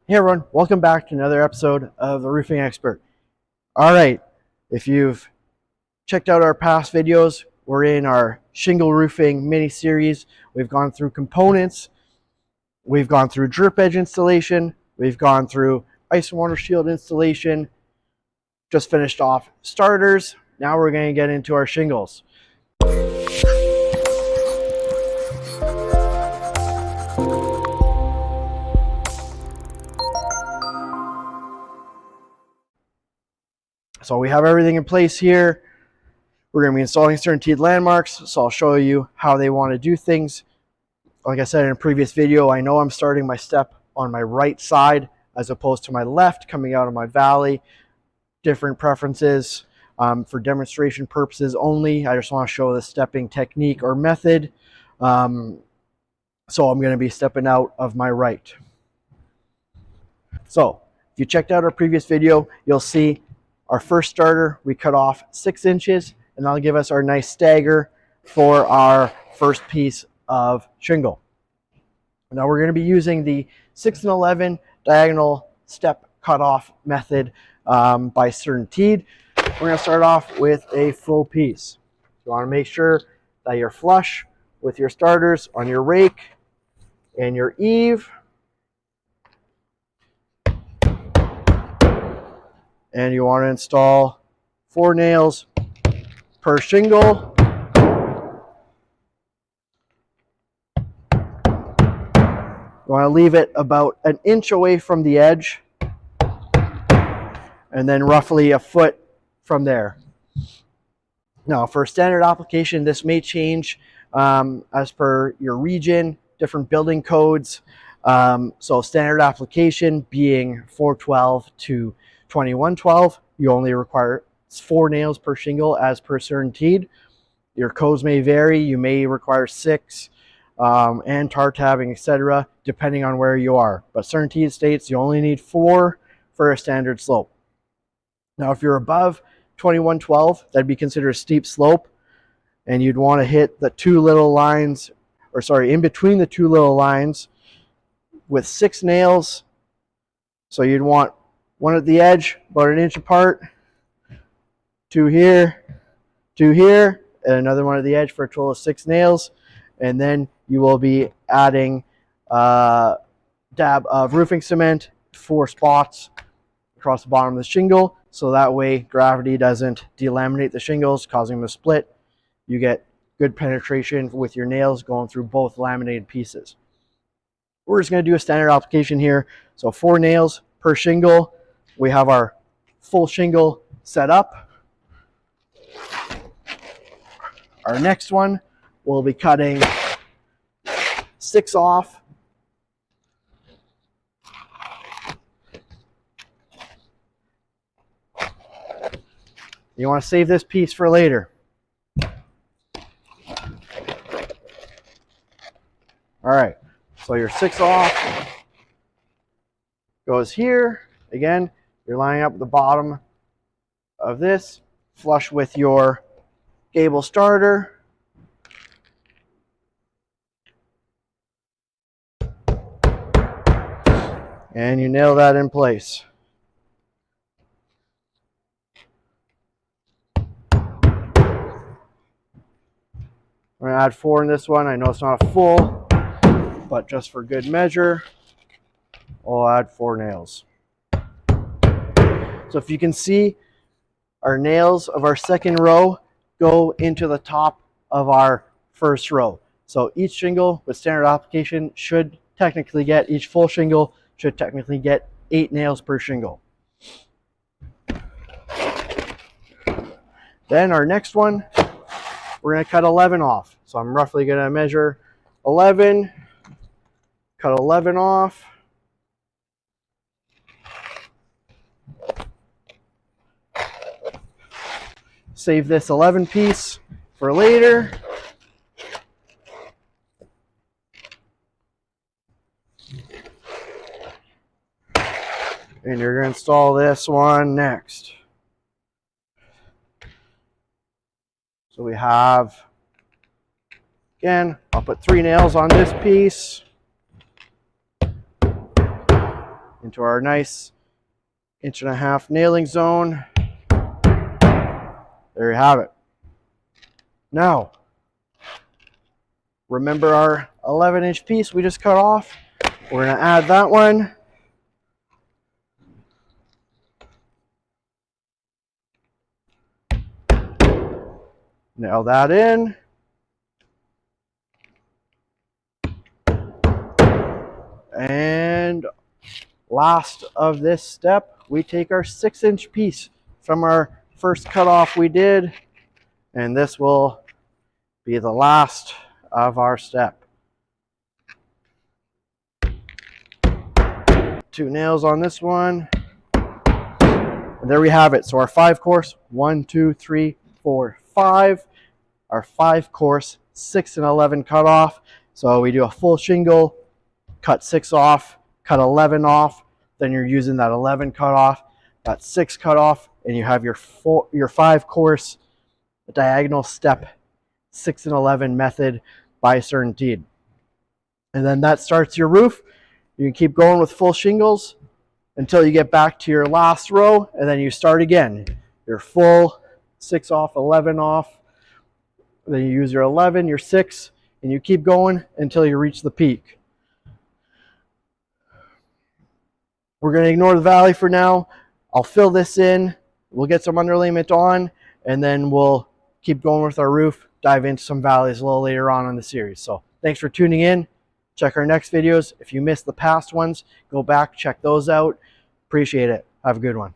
Hey everyone, welcome back to another episode of the Roofing Expert. All right, if you've checked out our past videos, we're in our shingle roofing mini series. We've gone through components, we've gone through drip edge installation, we've gone through ice and water shield installation, just finished off starters. Now we're going to get into our shingles. So we have everything in place here. We're going to be installing CertainTeed Landmarks, so I'll show you how they want to do things. Like I said in a previous video, I know I'm starting my step on my right side as opposed to my left coming out of my valley. Different preferences for demonstration purposes only. I just want to show the stepping technique or method. So I'm going to be stepping out of my right. So if you checked out our previous video, you'll see our first starter, we cut off 6 inches, and that'll give us our nice stagger for our first piece of shingle. Now we're going to be using the 6 and 11 diagonal step cutoff method by CertainTeed. We're going to start off with a full piece. You want to make sure that you're flush with your starters on your rake and your eave. And you want to install 4 nails per shingle. You want to leave it about an inch away from the edge and then roughly a foot from there. Now for standard application, this may change as per your region, different building codes. So standard application being 412 to 2112, you only require 4 nails per shingle as per CertainTeed. Your codes may vary. You may require 6 and tar tabbing, etc., depending on where you are. But CertainTeed states you only need 4 for a standard slope. Now, if you're above 2112, that'd be considered a steep slope, and you'd want to hit the 2 little lines, or sorry, in between the 2 little lines with 6 nails. So you'd want 1 at the edge, about an inch apart, 2 here, 2 here, and another 1 at the edge for a total of 6 nails. And then you will be adding a dab of roofing cement, 4 spots across the bottom of the shingle, so that way gravity doesn't delaminate the shingles, causing them to split. You get good penetration with your nails going through both laminated pieces. We're just going to do a standard application here. So 4 nails per shingle. We have our full shingle set up. Our next one, we'll be cutting 6 off. You want to save this piece for later. All right, so your 6 off goes here. Again, you're lining up the bottom of this, flush with your gable starter. And you nail that in place. We're going to add 4 in this one. I know it's not a full, but just for good measure, I'll add 4 nails. So if you can see, our nails of our second row go into the top of our first row. So each shingle with standard application should technically get, each full shingle should technically get 8 nails per shingle. Then our next one, we're going to cut 11 off. So I'm roughly going to measure 11, cut 11 off. Save this 11 piece for later. And you're going to install this one next. So we have, again, I'll put 3 nails on this piece. into our nice 1.5-inch nailing zone. There you have it. Now, remember our 11-inch piece we just cut off? We're going to add that one. Nail that in. And last of this step, we take our 6-inch piece from our first cutoff we did, and this will be the last of our step. 2 nails on this one. And there we have it. So our 5-course, 1, 2, 3, 4, 5. Our 5-course 6 and 11 cutoff. So we do a full shingle, cut 6 off, cut 11 off, then you're using that 11 cut off, that 6 cut off, and you have your 5-course diagonal step 6 and 11 method by CertainTeed. And then that starts your roof. You can keep going with full shingles until you get back to your last row, and then you start again. Your full 6 off, 11 off, then you use your 11, your 6, and you keep going until you reach the peak. We're going to ignore the valley for now. I'll fill this in. We'll get some underlayment on, and then we'll keep going with our roof, dive into some valleys a little later on in the series. So thanks for tuning in. Check our next videos. If you missed the past ones, go back, check those out. Appreciate it. Have a good one.